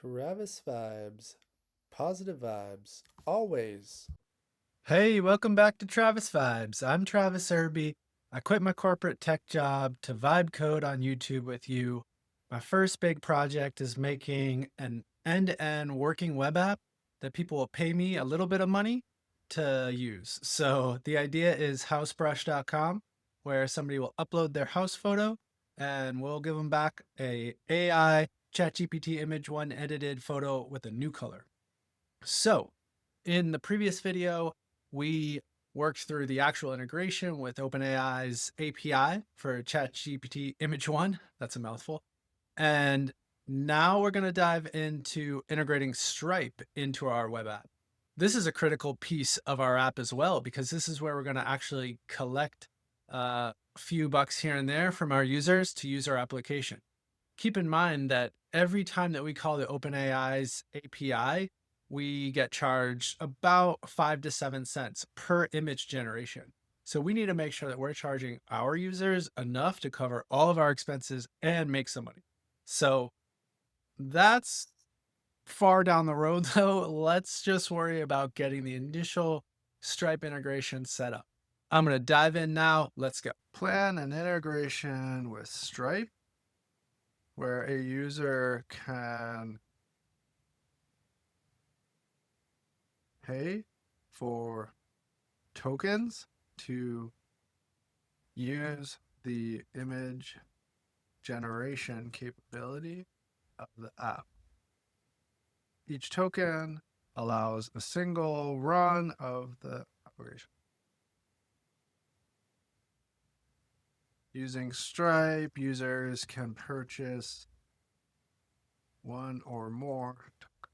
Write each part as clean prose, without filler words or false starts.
Travis vibes. Positive vibes. Always. Hey, welcome back to Travis Vibes. I'm Travis Irby. I quit my corporate tech job to vibe code on YouTube with you. My first big project is making an end-to-end working web app that people will pay me a little bit of money to use. So the idea is housebrush.com, where somebody will upload their house photo and we'll give them back a AI ChatGPT image one edited photo with a new color. So in the previous video, we worked through the actual integration with OpenAI's API for ChatGPT Image 1. That's a mouthful. And now we're going to dive into integrating Stripe into our web app. This is a critical piece of our app as well, because this is where we're going to actually collect a few bucks here and there from our users to use our application. Keep in mind that every time that we call the OpenAI's API, we get charged about 5 to 7 cents per image generation. So we need to make sure that we're charging our users enough to cover all of our expenses and make some money. So that's far down the road though. Let's just worry about getting the initial Stripe integration set up. I'm going to dive in now. Let's go. Plan an integration with Stripe where a user can pay for tokens to use the image generation capability of the app. Each token allows a single run of the application. Using Stripe, users can purchase one or more tokens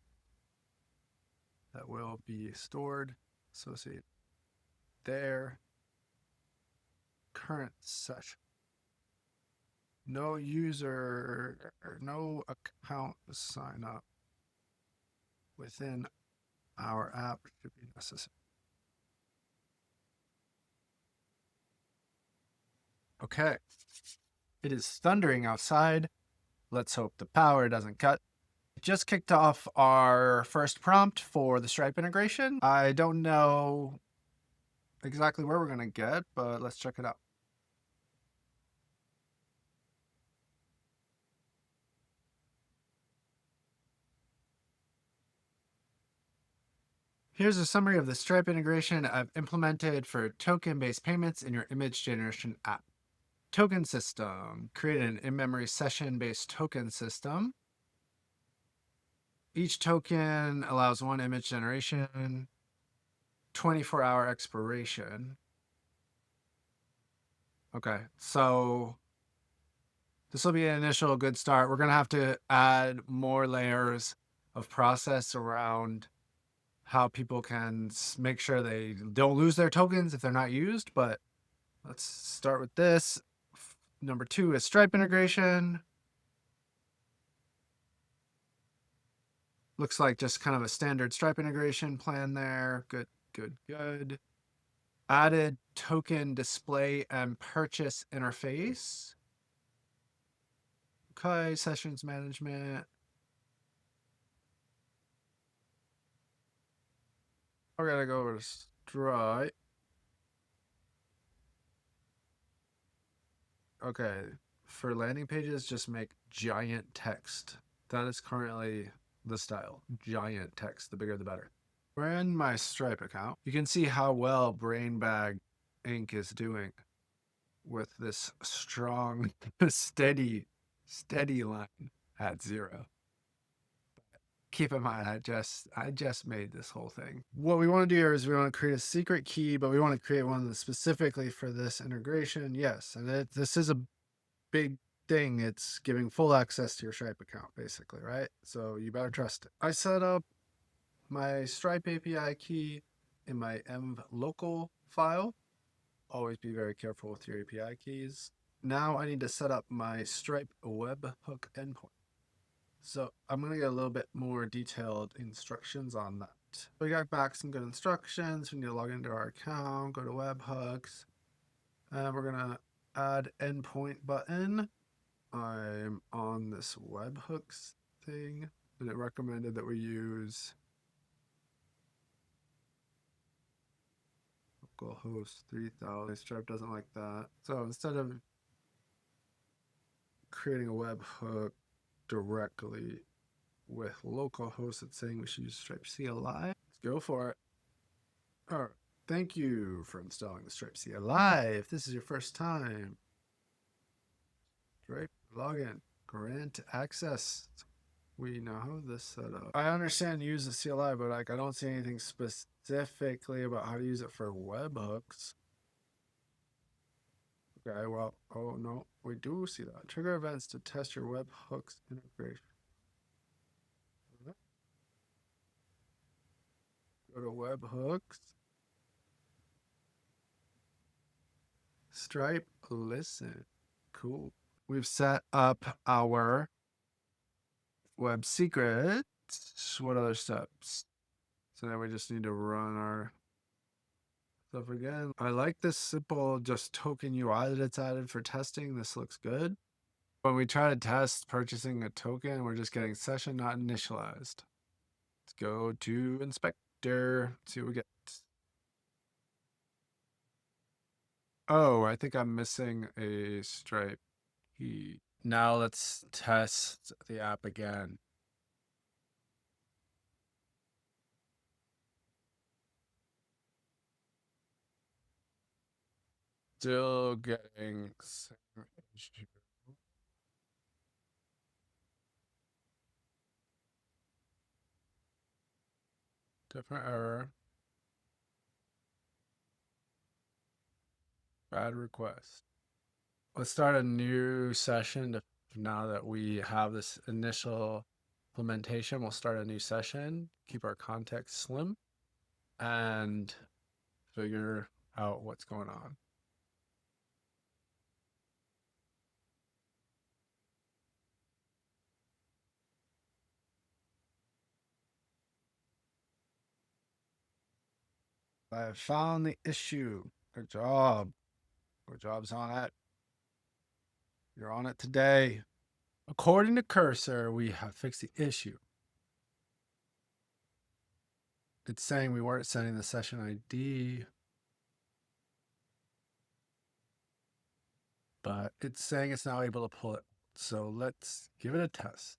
that will be stored, associated their current session. No user or no account sign up within our app should be necessary. Okay. It is thundering outside. Let's hope the power doesn't cut. Just kicked off our first prompt for the Stripe integration. I don't know exactly where we're going to get, but let's check it out. Here's a summary of the Stripe integration I've implemented for token-based payments in your image generation app. Token system. Create an in-memory session-based token system. Each token allows one image generation, 24-hour expiration. Okay, so this will be an initial good start. We're going to have to add more layers of process around how people can make sure they don't lose their tokens if they're not used, but let's start with this. Number 2 is Stripe integration. Looks like just kind of a standard Stripe integration plan there. Good, good, good. Added token display and purchase interface. Okay, sessions management. We're gonna go over to Stripe. Okay, for landing pages, just make giant text. That is currently the style. Giant text, the bigger the better. We're in my Stripe account. You can see how well Brain Bag Inc. is doing with this strong, steady line at 0. Keep in mind, I just made this whole thing. What we want to do here is we want to create a secret key, but we want to create one that's specifically for this integration. Yes, and this is a big thing. It's giving full access to your Stripe account, basically, right? So you better trust it. I set up my Stripe API key in my env local file. Always be very careful with your API keys. Now I need to set up my Stripe webhook endpoint. So I'm going to get a little bit more detailed instructions on that. We got back some good instructions. We need to log into our account, go to webhooks, and we're going to add endpoint button. I'm on this webhooks thing. and it recommended that we use localhost 3000. Stripe doesn't like that. So instead of creating a webhook directly with localhost, it's saying we should use Stripe CLI. Let's go for it. All right. Thank you for installing the Stripe CLI. If this is your first time, Stripe login, grant access. We now have this set up. I understand use the CLI, but like I don't see anything specifically about how to use it for webhooks. Okay, well, oh no, we do see that. Trigger events to test your webhooks integration. Go to webhooks. Stripe listen. Cool. We've set up our web secrets. What other steps? So now we just need to run our stuff again. I like this simple just token UI that it's added for testing. This looks good. When we try to test purchasing a token, we're just getting session not initialized. Let's go to inspector, see what we get. Oh, I think I'm missing a Stripe key. Now let's test the app again. Still getting same issue. Different error. Bad request. Let's start a new session. Now that we have this initial implementation, we'll start a new session, keep our context slim, and figure out what's going on. I have found the issue. Good job. Good job's on it. You're on it today. According to Cursor, we have fixed the issue. It's saying we weren't sending the session ID, but it's saying it's now able to pull it. So let's give it a test.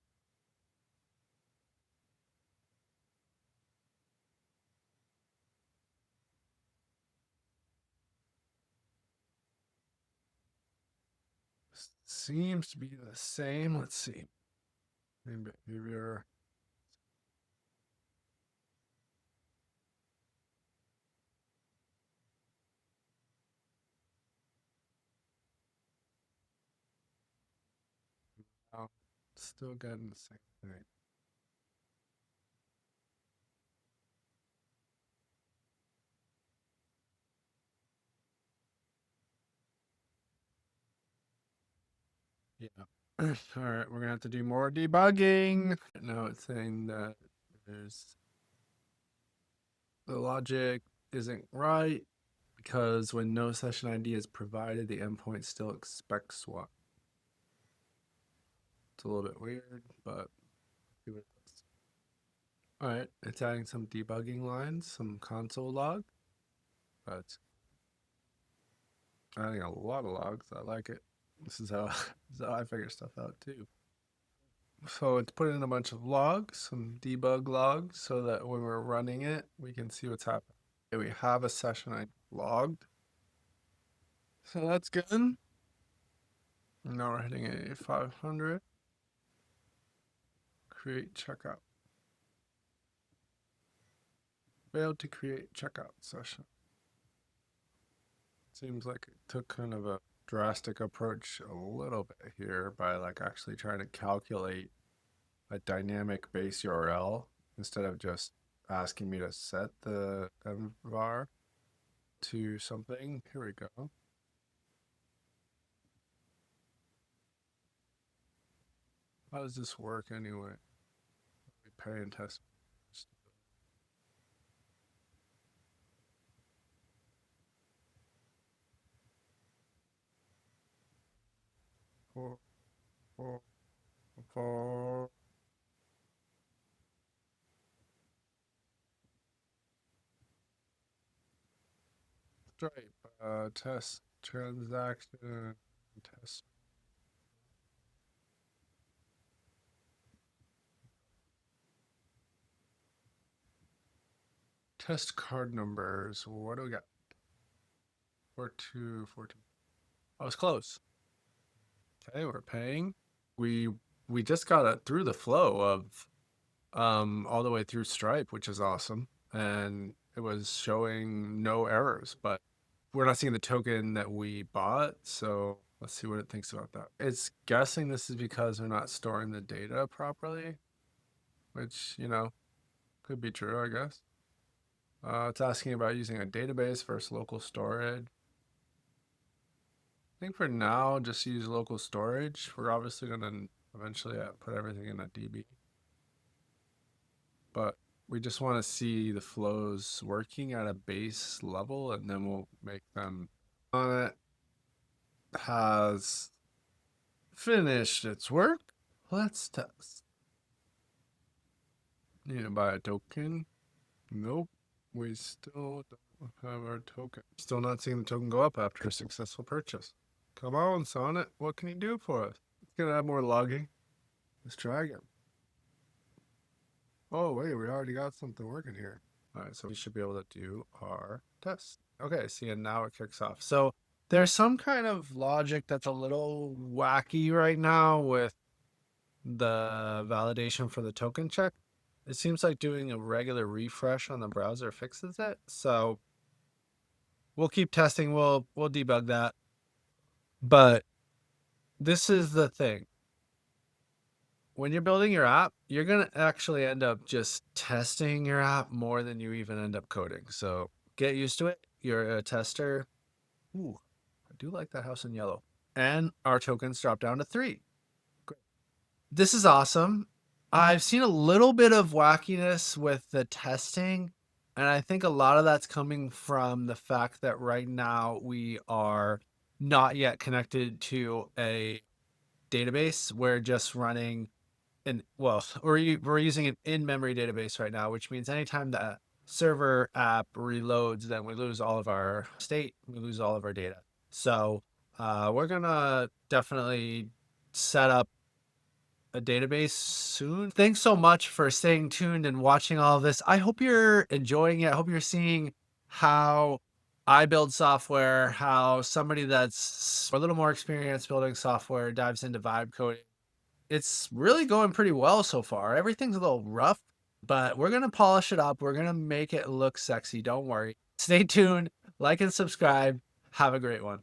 Seems to be the same. Let's see. Maybe you're. Oh, still getting the same thing. Yeah. All right, we're gonna have to do more debugging. Now it's saying that there's the logic isn't right because when no session ID is provided, the endpoint still expects one. It's a little bit weird, but see what it does. All right, it's adding some debugging lines, some console log. But adding a lot of logs. I like it. This is how, this is how I figure stuff out too. So it's put in a bunch of logs, some debug logs, so that when we're running it, we can see what's happening. Okay, we have a session I logged. So that's good. Now we're hitting a 500. Create checkout. Failed to create checkout session. Seems like it took kind of a drastic approach a little bit here by like actually trying to calculate a dynamic base URL instead of just asking me to set the var to something. Here we go. How does this work anyway? We pay and test. For, for, for. Stripe, test transaction, test. Test card numbers. What do we got? 4242. I was close. Okay, we're paying. We just got it through the flow of all the way through Stripe, which is awesome. And it was showing no errors, but we're not seeing the token that we bought. So let's see what it thinks about that. It's guessing this is because we're not storing the data properly, which, could be true, I guess. It's asking about using a database versus local storage. I think for now, just use local storage. We're obviously going to eventually put everything in a DB. But we just want to see the flows working at a base level, and then we'll make them on it. Has finished its work. Let's test. Need to buy a token. Nope. We still don't have our token. Still not seeing the token go up after a successful purchase. Come on, Sonnet. What can you do for us? It's gonna have more logging. Let's try again. Oh, wait, we already got something working here. All right, so we should be able to do our test. Okay, see, and now it kicks off. So there's some kind of logic that's a little wacky right now with the validation for the token check. It seems like doing a regular refresh on the browser fixes it. So we'll keep testing. We'll debug that. But this is the thing. When you're building your app, you're going to actually end up just testing your app more than you even end up coding. So get used to it. You're a tester. Ooh, I do like that house in yellow. And our tokens drop down to 3. Great. This is awesome. I've seen a little bit of wackiness with the testing, and I think a lot of that's coming from the fact that right now we are not yet connected to a database. We're just running we're using an in-memory database right now, which means anytime the server app reloads, then we lose all of our state, we lose all of our data. So we're gonna definitely set up a database soon. Thanks so much for staying tuned and watching all of this. I hope you're enjoying it. I hope you're seeing how I build software, how somebody that's a little more experienced building software dives into vibe coding. It's really going pretty well so far. Everything's a little rough, but we're going to polish it up. We're going to make it look sexy. Don't worry. Stay tuned, like and subscribe. Have a great one.